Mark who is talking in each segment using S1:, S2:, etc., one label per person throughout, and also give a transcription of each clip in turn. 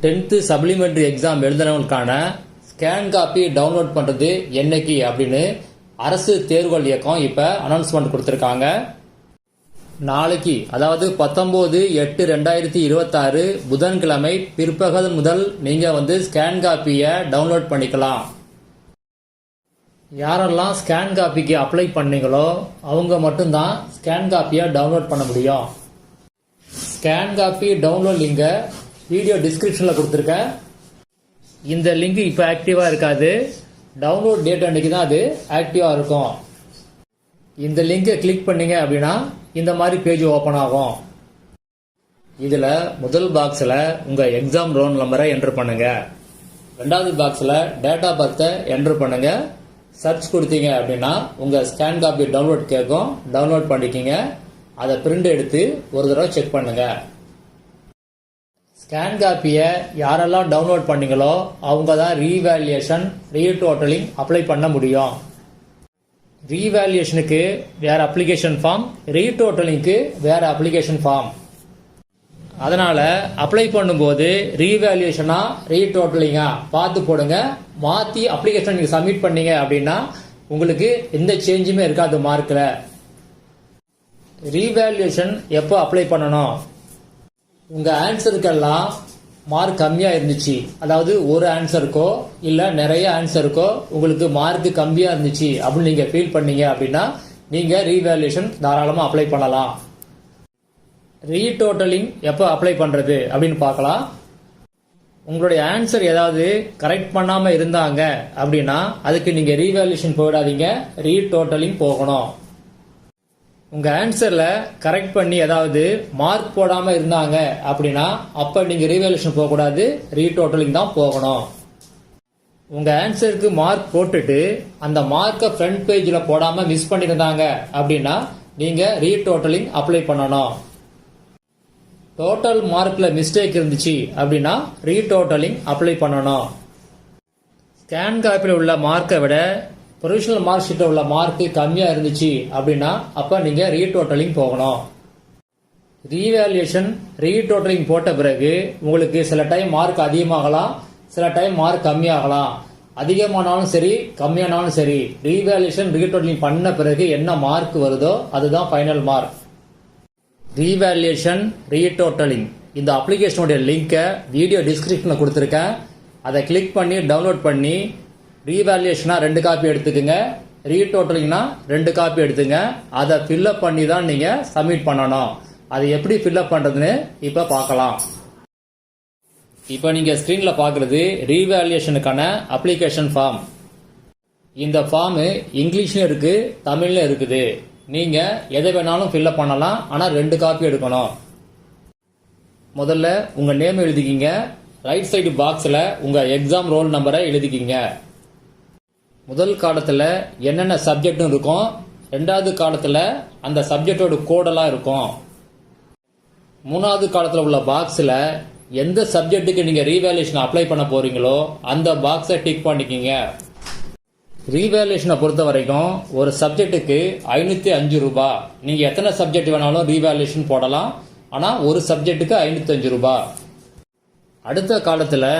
S1: 10th supplementary exam எழுதுனவங்களுக்கான scan copy download பண்ணுறது என்னைக்கு அப்படின்னு அரசு தேர்வுகள் இயக்கம் இப்போ அனௌன்ஸ்மெண்ட் கொடுத்துருக்காங்க. நாளைக்கு, அதாவது 19/8/2026 புதன்கிழமை பிற்பகல் முதல் நீங்கள் ஸ்கேன் காப்பியை டவுன்லோட் பண்ணிக்கலாம். யாரெல்லாம் ஸ்கேன் காப்பிக்கு அப்ளை பண்ணீங்களோ அவங்க மட்டும்தான் ஸ்கேன் காப்பியை டவுன்லோட் பண்ண முடியும். ஸ்கேன் காப்பி டவுன்லோட் லிங்கை வீடியோ டிஸ்கிரிப்ஷனில் கொடுத்துருக்கேன். இந்த லிங்க் இப்போ ஆக்டிவாக இருக்காது. டவுன்லோட் டேட் அன்னைக்கு தான் அது ஆக்டிவாக இருக்கும். இந்த லிங்கை கிளிக் பண்ணீங்க அப்படின்னா இந்த மாதிரி பேஜ் ஓப்பன் ஆகும். இதில் முதல் பாக்ஸில் உங்கள் எக்ஸாம் ரோல் நம்பரை என்ட்ரு பண்ணுங்க. ரெண்டாவது பாக்ஸில் டேட் ஆஃப் பர்த்தை என்ட்ரு பண்ணுங்க. சர்ச் கொடுத்தீங்க அப்படின்னா உங்கள் ஸ்கேன் காப்பி டவுன்லோட் கேட்கும். டவுன்லோட் பண்ணிக்கிங்க. அதை பிரிண்ட் எடுத்து ஒரு தடவை செக் பண்ணுங்க. ஸ்கேன் காப்பியை யாரெல்லாம் டவுன்லோட் பண்ணீங்களோ அவங்க தான் ரீவேல்யூஷன் ரீடோட்டலிங் அப்ளை பண்ண முடியும். ரீவேல்யூஷனுக்கு வேற அப்ளிகேஷன் ஃபார்ம், ரீடோட்டலிங்க்கு வேற அப்ளிகேஷன் ஃபார்ம். அதனால அப்ளை பண்ணும்போது ரீவேல்யூஷனா ரீடோட்டலிங்கா பார்த்து போடுங்க. மாற்றி அப்ளிகேஷன் நீங்கள் சப்மிட் பண்ணீங்க அப்படின்னா உங்களுக்கு எந்த சேஞ்சுமே இருக்காது மார்க்கில். ரீவேல்யூஷன் எப்போ அப்ளை பண்ணணும்? உங்கள் ஆன்சருக்கெல்லாம் மார்க் கம்மியாக இருந்துச்சு, அதாவது ஒரு ஆன்சருக்கோ இல்லை நிறைய ஆன்சருக்கோ உங்களுக்கு மார்க் கம்மியாக இருந்துச்சு அப்படின்னு நீங்கள் ஃபீல் பண்ணீங்க அப்படின்னா நீங்கள் ரீவேல்யூஷன் தாராளமாக அப்ளை பண்ணலாம். ரீடோட்டலிங் எப்போ அப்ளை பண்ணுறது அப்படின்னு பார்க்கலாம். உங்களுடைய ஆன்சர் ஏதாவது கரெக்ட் பண்ணாமல் இருந்தாங்க அப்படின்னா அதுக்கு நீங்கள் ரீவேல்யூஷன் போயிடாதீங்க, ரீடோட்டலிங் போகணும். உங்கள் ஆன்சரில் கரெக்ட் பண்ணி ஏதாவது மார்க் போடாமல் இருந்தாங்க அப்படின்னா அப்போ நீங்கள் ரீவேல்யூஷன் போகக்கூடாது, ரீடோட்டலிங் தான் போகணும். உங்கள் ஆன்சருக்கு மார்க் போட்டுட்டு அந்த மார்க்கை ஃப்ரண்ட் பேஜில் போடாமல் மிஸ் பண்ணியிருந்தாங்க அப்படின்னா நீங்கள் ரீடோட்டலிங் அப்ளை பண்ணணும். டோட்டல் மார்க்கில் மிஸ்டேக் இருந்துச்சு அப்படின்னா ரீடோட்டலிங் அப்ளை பண்ணணும். ஸ்கேன் காப்பியில் உள்ள மார்க்கை விட ப்ரொவிஷனல் மார்க் ஷீட்டில் உள்ள மார்க்கு கம்மியாக இருந்துச்சு அப்படின்னா அப்போ நீங்கள் ரீடோட்டலிங் போகணும். ரீவேல்யூஷன் ரீடோட்டலிங் போட்ட பிறகு உங்களுக்கு சில டைம் மார்க் அதிகமாகலாம், சில டைம் மார்க் கம்மியாகலாம். அதிகமானாலும் சரி கம்மியானாலும் சரி ரீவேல்யூஷன் ரீடோட்டலிங் பண்ண பிறகு என்ன மார்க் வருதோ அதுதான் ஃபைனல் மார்க். ரீவேல்யூஷன் ரீடோட்டலிங் இந்த அப்ளிகேஷனுடைய லிங்கை வீடியோ டிஸ்கிரிப்ஷனில் கொடுத்துருக்கேன். அதை கிளிக் பண்ணி டவுன்லோட் பண்ணி ரீவேல்யூஷனா 2 காப்பி எடுத்துக்கோங்க, ரீடோட்டலிங்னா 2 காப்பி எடுத்துங்க. அதை ஃபில்அப் பண்ணி தான் நீங்கள் சப்மிட் பண்ணணும். அதை எப்படி ஃபில்அப் பண்ணுறதுன்னு இப்போ பார்க்கலாம். இப்போ நீங்கள் ஸ்க்ரீனில் பார்க்குறது ரீவேல்யூஷனுக்கான அப்ளிகேஷன் ஃபார்ம். இந்த ஃபார்மு இங்கிலீஷ்லையும் இருக்குது, தமிழ்லையும் இருக்குது. நீங்கள் எதை வேணாலும் ஃபில்அப் பண்ணலாம், ஆனால் 2 காப்பி எடுக்கணும். முதல்ல உங்கள் நேம் எழுதிக்கிங்க. ரைட் சைடு பாக்ஸில் உங்கள் எக்ஸாம் ரோல் நம்பரை எழுதிக்கிங்க. முதல் காலத்தில் என்னென்ன சப்ஜெக்டும் இருக்கும், ரெண்டாவது காலத்தில் அந்த சப்ஜெக்டோட கோடெல்லாம் இருக்கும். மூணாவது காலத்தில் உள்ள பாக்ஸில் எந்த சப்ஜெக்ட்டுக்கு நீங்கள் ரீவேல்யூஷன் அப்ளை பண்ண போறீங்களோ அந்த பாக்ஸை டிக் பண்ணிக்கிங்க. ரீவேல்யூஷனை பொறுத்த வரைக்கும் ஒரு சப்ஜெக்ட்டுக்கு 505 ரூபாய். நீங்கள் எத்தனை சப்ஜெக்ட் வேணாலும் ரீவேல்யூஷன் போடலாம், ஆனால் ஒரு சப்ஜெக்ட்டுக்கு 505 ரூபாய். அடுத்த காலத்தில்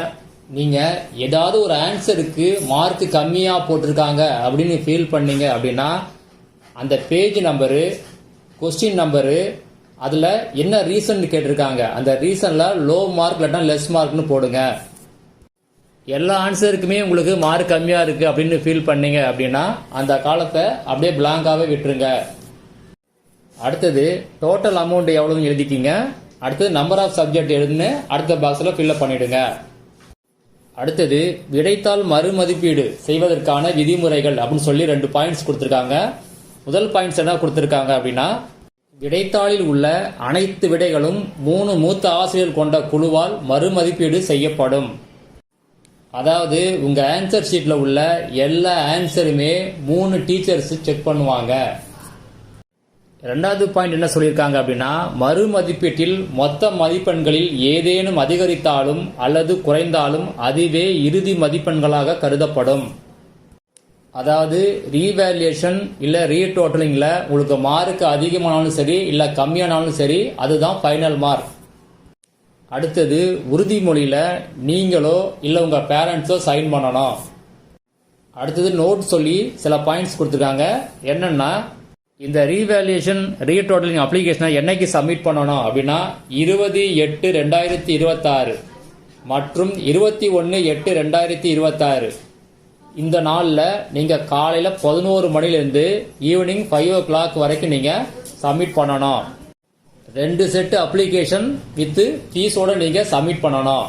S1: நீங்கள் ஏதாவது ஒரு ஆன்சருக்கு மார்க் கம்மியாக போட்டிருக்காங்க அப்படின்னு ஃபீல் பண்ணீங்க அப்படின்னா அந்த பேஜ் நம்பரு, கொஸ்டின் நம்பரு, அதில் என்ன ரீசன் கேட்டிருக்காங்க அந்த ரீசனில் லோ மார்க் இல்லைன்னா லெஸ் மார்க்னு போடுங்க. எல்லா ஆன்சருக்குமே உங்களுக்கு மார்க் கம்மியாக இருக்குது அப்படின்னு ஃபீல் பண்ணீங்க அப்படின்னா அந்த காலத்தை அப்படியே பிளாங்காகவே விட்டுருங்க. அடுத்தது டோட்டல் அமௌண்ட் எவ்வளோன்னு எழுதிக்கிங்க. அடுத்தது நம்பர் ஆஃப் சப்ஜெக்ட் எழுதுன்னு அடுத்த பாக்ஸில் ஃபில்அப் பண்ணிவிடுங்க. அடுத்தது விடைத்தாள் மறுமதிப்பீடு செய்வதற்கான விதிமுறைகள் அப்படின்னு சொல்லி 2 பாயிண்ட்ஸ் கொடுத்துருக்காங்க. முதல் பாயிண்ட்ஸ் என்ன கொடுத்துருக்காங்க அப்படின்னா, விடைத்தாளில் உள்ள அனைத்து விடைகளும் 3 மூத்த ஆசிரியர் கொண்ட குழுவால் மறுமதிப்பீடு செய்யப்படும். அதாவது உங்கள் ஆன்சர் ஷீட்டில் உள்ள எல்லா ஆன்சருமே 3 டீச்சர்ஸ் செக் பண்ணுவாங்க. ரெண்டாவது பாயிண்ட் என்ன சொல்லியிருக்காங்க அப்படின்னா, மறுமதிப்பீட்டில் மொத்த மதிப்பெண்களில் ஏதேனும் அதிகரித்தாலும் அல்லது குறைந்தாலும் அதுவே இறுதி மதிப்பெண்களாக கருதப்படும். அதாவது ரீவேல்யூஷன் இல்லை ரீடோட்டலிங்கில் உங்களுக்கு மார்க் அதிகமானாலும் சரி இல்லை கம்மியானாலும் சரி அதுதான் ஃபைனல் மார்க். அடுத்தது உறுதிமொழியில் நீங்களோ இல்லை உங்கள் பேரண்ட்ஸோ சைன் பண்ணணும். அடுத்தது நோட் சொல்லி சில பாயிண்ட்ஸ் கொடுத்துருக்காங்க. என்னன்னா, இந்த ரீவேல்யூஷன் ரீடோட்டலிங் அப்ளிகேஷனை என்னைக்கு சப்மிட் பண்ணணும் அப்படின்னா 20/8/2026 மற்றும் 21/8/2026 இந்த நாளில் நீங்கள் காலையில் 11 மணிலேருந்து ஈவினிங் 5 o'clock வரைக்கும் நீங்கள் சப்மிட் பண்ணணும். 2 செட்டு அப்ளிகேஷன் வித் ஃபீஸோடு நீங்கள் சப்மிட் பண்ணணும்.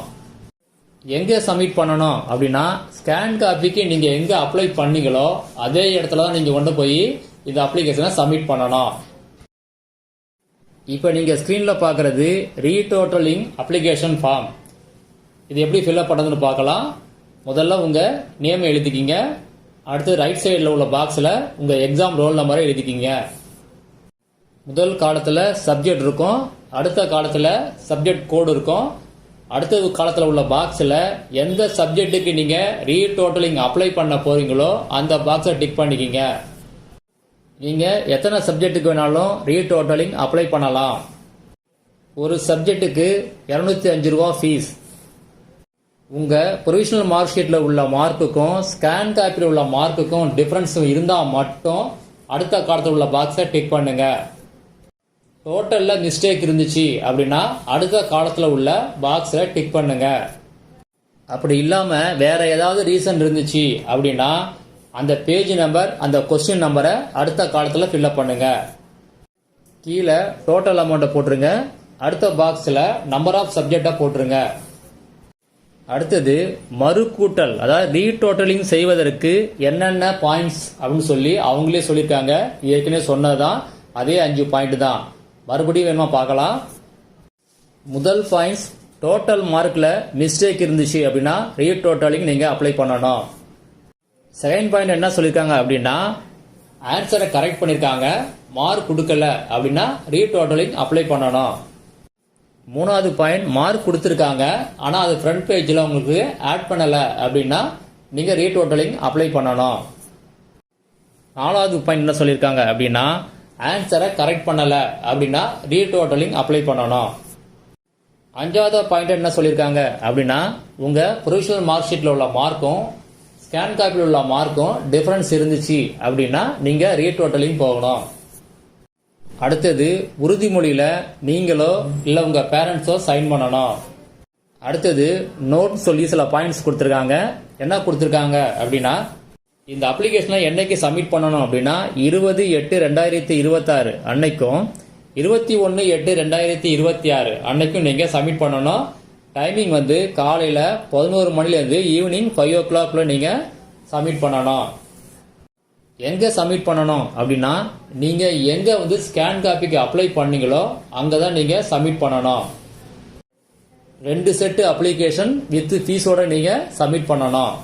S1: எங்கே சப்மிட் பண்ணணும் அப்படின்னா, ஸ்கேன் காப்பிக்கு நீங்கள் எங்கே அப்ளை பண்ணீங்களோ அதே இடத்துல தான் நீங்கள் கொண்டு போய் இந்த அப்ளிகேஷனை சப்மிட் பண்ணணும். இப்போ நீங்கள் ஸ்க்ரீனில் பார்க்குறது ரீடோட்டலிங் அப்ளிகேஷன் ஃபார்ம். இது எப்படி ஃபில்அப் பண்ணுறதுன்னு பார்க்கலாம். முதல்ல உங்கள் நேம் எழுதிக்கிங்க. அடுத்து ரைட் சைடில் உள்ள பாக்ஸில் உங்கள் எக்ஸாம் ரோல் நம்பரை எழுதிக்கிங்க. முதல் காலத்தில் சப்ஜெக்ட் இருக்கும், அடுத்த காலத்தில் சப்ஜெக்ட் கோடு இருக்கும். அடுத்த காலத்தில் உள்ள பாக்ஸில் எந்த சப்ஜெக்ட்டுக்கு நீங்கள் ரீடோட்டலிங் அப்ளை பண்ண போறீங்களோ அந்த பாக்ஸை டிக் பண்ணிக்கிங்க. நீங்கள் எத்தனை சப்ஜெக்ட்டுக்கு வேணாலும் ரீடோட்டலிங் அப்ளை பண்ணலாம். ஒரு சப்ஜெக்ட்டுக்கு 205 ரூபா ஃபீஸ். உங்கள் ப்ரொவிஷனல் மார்க் ஷீட்டில் உள்ள மார்க்குக்கும் ஸ்கேன் காப்பியில் உள்ள மார்க்குக்கும் டிஃப்ரென்ஸ் இருந்தால் மட்டும் அடுத்த காலத்தில் உள்ள பாக்ஸை டிக் பண்ணுங்க. டோட்டலில் மிஸ்டேக் இருந்துச்சு அப்படின்னா அடுத்த காலத்தில் உள்ள பாக்ஸில் டிக் பண்ணுங்க. அப்படி இல்லாமல் வேற ஏதாவது ரீசன் இருந்துச்சு அப்படின்னா அந்த பேஜ் நம்பர் அந்த கொஸ்டின் நம்பரை அடுத்த காலத்தில் ஃபில்அப் பண்ணுங்க. கீழே டோட்டல் அமௌண்ட்டை போட்டுருங்க. அடுத்த பாக்ஸில் நம்பர் ஆஃப் சப்ஜெக்டை போட்டுருங்க. அடுத்தது மறு கூட்டல், அதாவது ரீடோட்டலிங் செய்வதற்கு என்னென்ன பாயிண்ட்ஸ் அப்படின்னு சொல்லி அவங்களே சொல்லியிருக்காங்க. ஏற்கனவே சொன்னதுதான், அதே 5 பாயிண்ட் தான். மறுபடியும் வேணுமா பார்க்கலாம். முதல் பாயிண்ட்ஸ், டோட்டல் மார்க்கில் மிஸ்டேக் இருந்துச்சு அப்படின்னா ரீடோட்டலிங் நீங்கள் அப்ளை பண்ணணும். செகண்ட் பாயிண்ட் என்ன சொல்லியிருக்காங்க அப்படின்னா, ஆன்சரை கரெக்ட் பண்ணியிருக்காங்க, மார்க் கொடுக்கல அப்படின்னா ரீடோட்டலிங் அப்ளை பண்ணணும். மூணாவது பாயிண்ட், மார்க் கொடுத்துருக்காங்க ஆனால் அது ஃப்ரண்ட் பேஜில் உங்களுக்கு ஆட் பண்ணலை அப்படின்னா நீங்கள் ரீடோட்டலிங் அப்ளை பண்ணணும். நாலாவது பாயிண்ட் என்ன சொல்லியிருக்காங்க அப்படின்னா, ஆன்சரை கரெக்ட் பண்ணலை அப்படின்னா ரீடோட்டலிங் அப்ளை பண்ணணும். அஞ்சாவது பாயிண்ட் என்ன சொல்லியிருக்காங்க அப்படின்னா, உங்கள் ப்ரொவிஷனல் மார்க் ஷீட்டில் உள்ள மார்க்கும் ஸ்கேன் காப்பியில் உள்ள மார்க்கும் டிஃபரன்ஸ் இருந்துச்சு அப்படின்னா நீங்கள் ரீடோட்டலிங் போகணும். அடுத்தது உறுதிமொழியில் நீங்களோ இல்லை உங்கள் பேரண்ட்ஸோ சைன் பண்ணணும். அடுத்தது நோட் சொல்லி சில பாயிண்ட்ஸ் கொடுத்துருக்காங்க. என்ன கொடுத்துருக்காங்க அப்படின்னா, இந்த அப்ளிகேஷனை என்னைக்கு சப்மிட் பண்ணணும் அப்படின்னா 20/8/2026 அன்னைக்கும் 21/8/2026 அன்னைக்கும் நீங்கள் சப்மிட் பண்ணணும். டைமிங் வந்து காலையில் 11 மணிலேருந்து ஈவினிங் 5 o'clock நீங்கள் சப்மிட் பண்ணணும். எங்கே சப்மிட் பண்ணணும் அப்படின்னா, நீங்கள் எங்கே வந்து ஸ்கேன் காப்பிக்கு அப்ளை பண்ணீங்களோ அங்கே தான் நீங்கள் சப்மிட் பண்ணணும். 2 செட்டு அப்ளிகேஷன் வித் ஃபீஸோட நீங்கள் சப்மிட் பண்ணணும்.